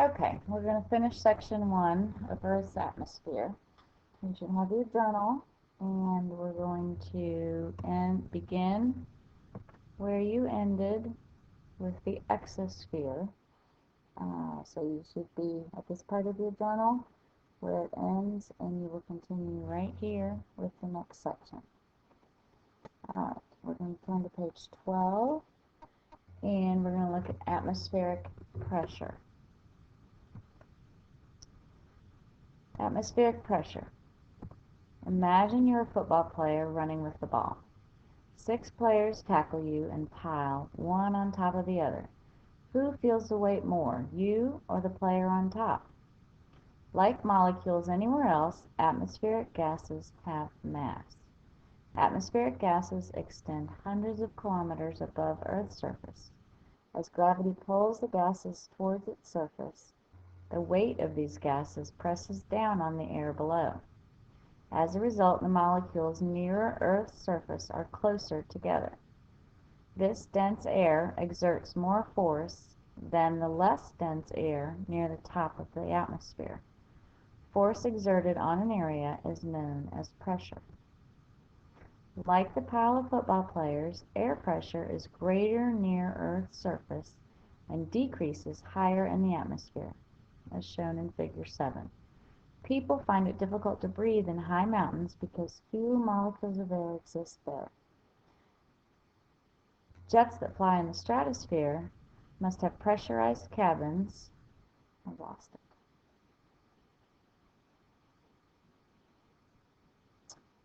Okay, we're going to finish section 1 of Earth's atmosphere. You should have your journal, and we're going to begin where you ended with the exosphere. So you should be at this part of your journal where it ends, and you will continue right here with the next section. Alright, we're going to turn to page 12, and we're going to look at atmospheric pressure. Atmospheric pressure. Imagine you're a football player running with the ball. 6 players tackle you and pile one on top of the other. Who feels the weight more, you or the player on top? Like molecules anywhere else, atmospheric gases have mass. Atmospheric gases extend hundreds of kilometers above Earth's surface. As gravity pulls the gases towards its surface, the weight of these gases presses down on the air below. As a result, the molecules nearer Earth's surface are closer together. This dense air exerts more force than the less dense air near the top of the atmosphere. Force exerted on an area is known as pressure. Like the pile of football players, air pressure is greater near Earth's surface and decreases higher in the atmosphere, as shown in Figure 7. People find it difficult to breathe in high mountains because few molecules of air exist there. Jets that fly in the stratosphere must have pressurized cabins. I've lost it.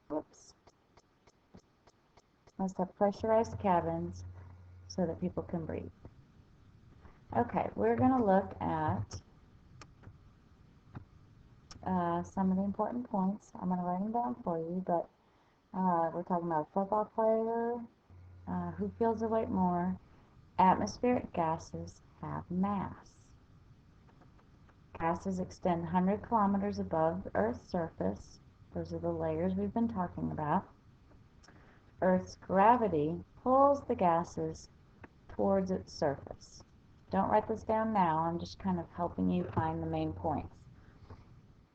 Whoops. Must have pressurized cabins so that people can breathe. Okay, we're going to look at some of the important points. I'm going to write them down for you, but we're talking about a football player, who feels the weight more. Atmospheric gases have mass. Gases extend 100 kilometers above the Earth's surface. Those are the layers we've been talking about. Earth's gravity pulls the gases towards its surface. Don't write this down now. I'm just kind of helping you find the main points.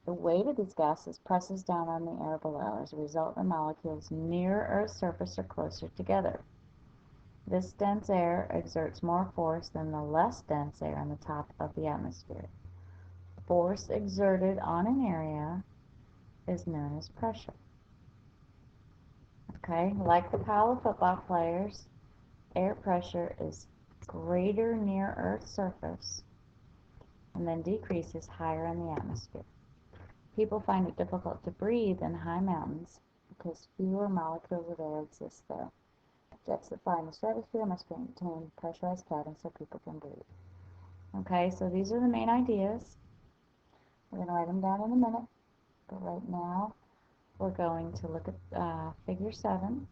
The weight of these gases presses down on the air below. As a result, the molecules near Earth's surface are closer together. This dense air exerts more force than the less dense air on the top of the atmosphere. Force exerted on an area is known as pressure. Okay, like the pile of football players, air pressure is greater near Earth's surface and then decreases higher in the atmosphere. People find it difficult to breathe in high mountains because fewer molecules of air exist there. Jets that fly in the stratosphere must contain pressurized cabins so people can breathe. Okay, so these are the main ideas. We're going to write them down in a minute, but right now we're going to look at Figure 7.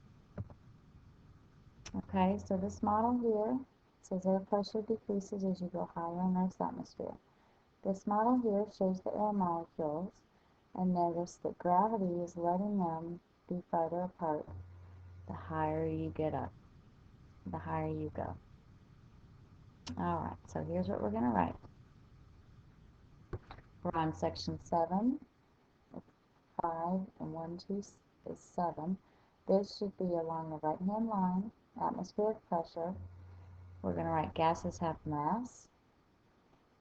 Okay, so this model here says air pressure decreases as you go higher in Earth's atmosphere. This model here shows the air molecules, and notice that gravity is letting them be farther apart the higher you get up, the higher you go. Alright, so here's what we're going to write. We're on section 7. 5 and 1, 2 is 7. This should be along the right-hand line, atmospheric pressure. We're going to write gases have mass.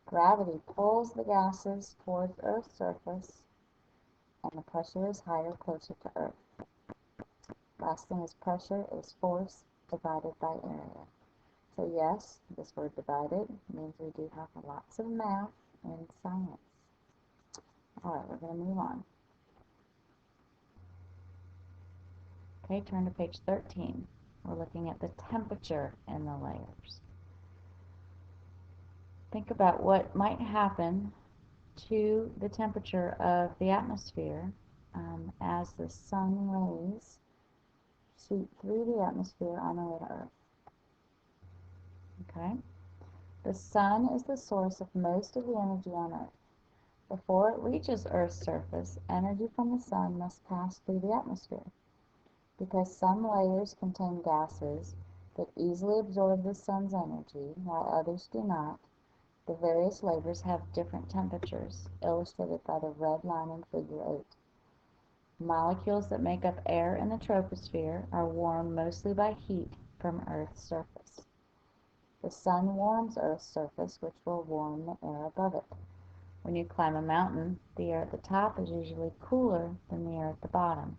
Gravity pulls the gases towards Earth's surface, and the pressure is higher closer to Earth. Last thing is pressure is force divided by area. So yes, this word divided means we do have lots of math in science. Alright, we're going to move on. Okay, turn to page 13. We're looking at the temperature in the layers. Think about what might happen to the temperature of the atmosphere as the sun rays shoot through the atmosphere on their way to Earth. Okay? The sun is the source of most of the energy on Earth. Before it reaches Earth's surface, energy from the sun must pass through the atmosphere. Because some layers contain gases that easily absorb the sun's energy, while others do not, The various layers have different temperatures, illustrated by the red line in Figure 8. Molecules that make up air in the troposphere are warmed mostly by heat from Earth's surface. The sun warms Earth's surface, which will warm the air above it. When you climb a mountain, the air at the top is usually cooler than the air at the bottom.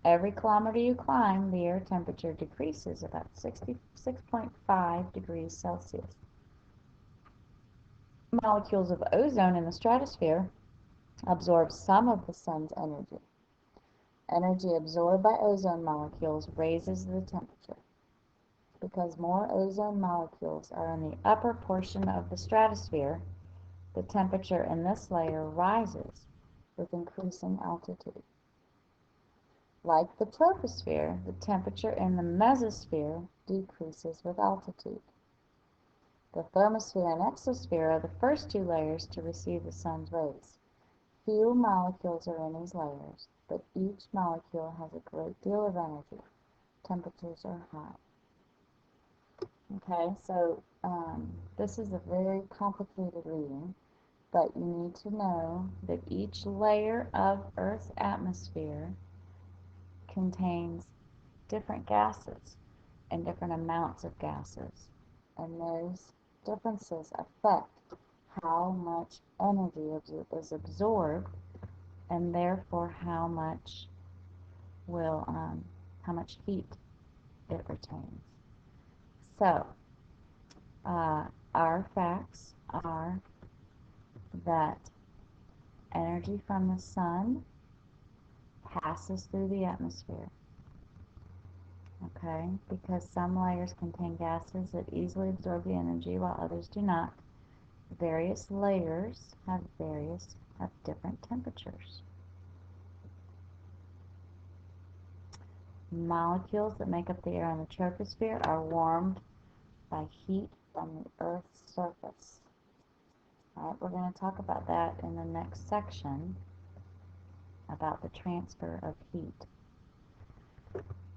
Every kilometer you climb, the air temperature decreases about 66.5 degrees Celsius. Molecules of ozone in the stratosphere absorb some of the sun's energy. Energy absorbed by ozone molecules raises the temperature. Because more ozone molecules are in the upper portion of the stratosphere, the temperature in this layer rises with increasing altitude. Like the troposphere, the temperature in the mesosphere decreases with altitude. The thermosphere and exosphere are the first two layers to receive the sun's rays. Few molecules are in these layers, but each molecule has a great deal of energy. Temperatures are high. Okay, so this is a very complicated reading, but you need to know that each layer of Earth's atmosphere contains different gases and different amounts of gases, and those differences affect how much energy is absorbed, and therefore how much heat it retains. So, our facts are that energy from the sun passes through the atmosphere. Okay, because some layers contain gases that easily absorb the energy while others do not. Various layers have different temperatures. Molecules that make up the air in the troposphere are warmed by heat from the Earth's surface. All right, we're going to talk about that in the next section, about the transfer of heat.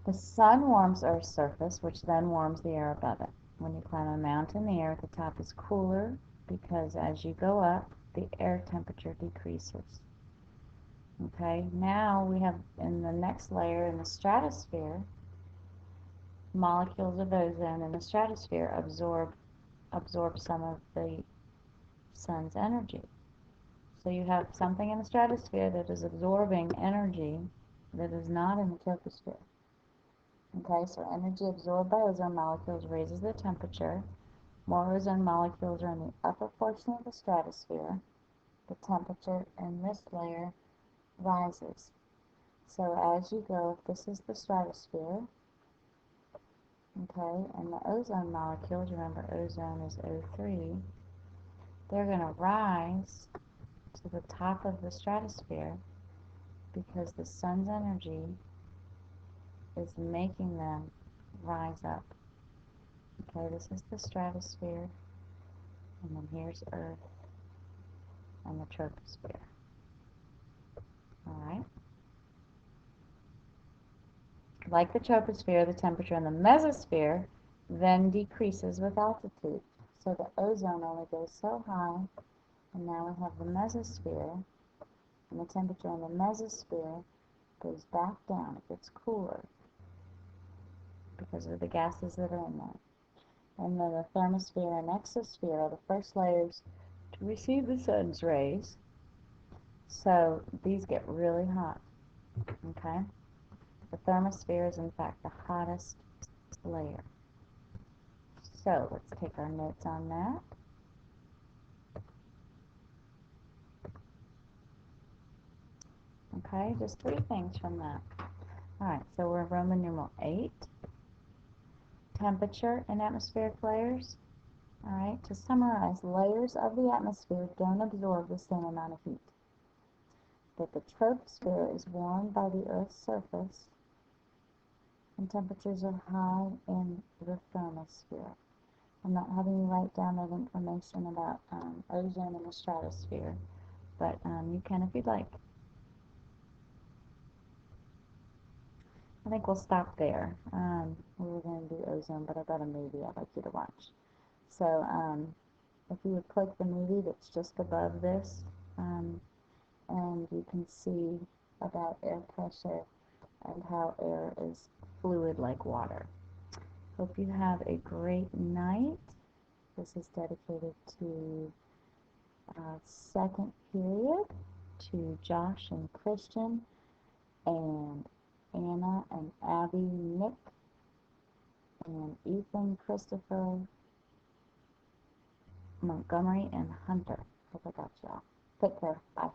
The sun warms Earth's surface, which then warms the air above it. When you climb a mountain, the air at the top is cooler because as you go up, the air temperature decreases. Okay, now we have in the next layer in the stratosphere, molecules of ozone in the stratosphere absorb some of the sun's energy. So you have something in the stratosphere that is absorbing energy that is not in the troposphere. Okay, so energy absorbed by ozone molecules raises the temperature. More ozone molecules are in the upper portion of the stratosphere. The temperature in this layer rises. So as you go, if this is the stratosphere, okay, and the ozone molecules, remember ozone is O3, they're going to rise to the top of the stratosphere because the sun's energy is making them rise up. Okay, this is the stratosphere, and then here's Earth and the troposphere. Alright. Like the troposphere, the temperature in the mesosphere then decreases with altitude. So the ozone only goes so high, and now we have the mesosphere, and the temperature in the mesosphere goes back down. It gets cooler because of the gases that are in there. And then the thermosphere and exosphere are the first layers to receive the sun's rays. So these get really hot. Okay? The thermosphere is in fact the hottest layer. So let's take our notes on that. Okay, just 3 things from that. Alright, so we're Roman numeral 8. Temperature and atmospheric layers. Alright, to summarize, layers of the atmosphere don't absorb the same amount of heat. But the troposphere is warmed by the Earth's surface, and temperatures are high in the thermosphere. I'm not having you write down that information about ozone in the stratosphere, but you can if you'd like. I think we'll stop there. We were going to do ozone, but I've got a movie I'd like you to watch. So If you would click the movie that's just above this, and you can see about air pressure and how air is fluid like water. Hope you have a great night. This is dedicated to second period, to Josh and Christian, and Anna and Abby, Nick, and Ethan, Christopher, Montgomery, and Hunter. Hope I got y'all. Take care. Bye.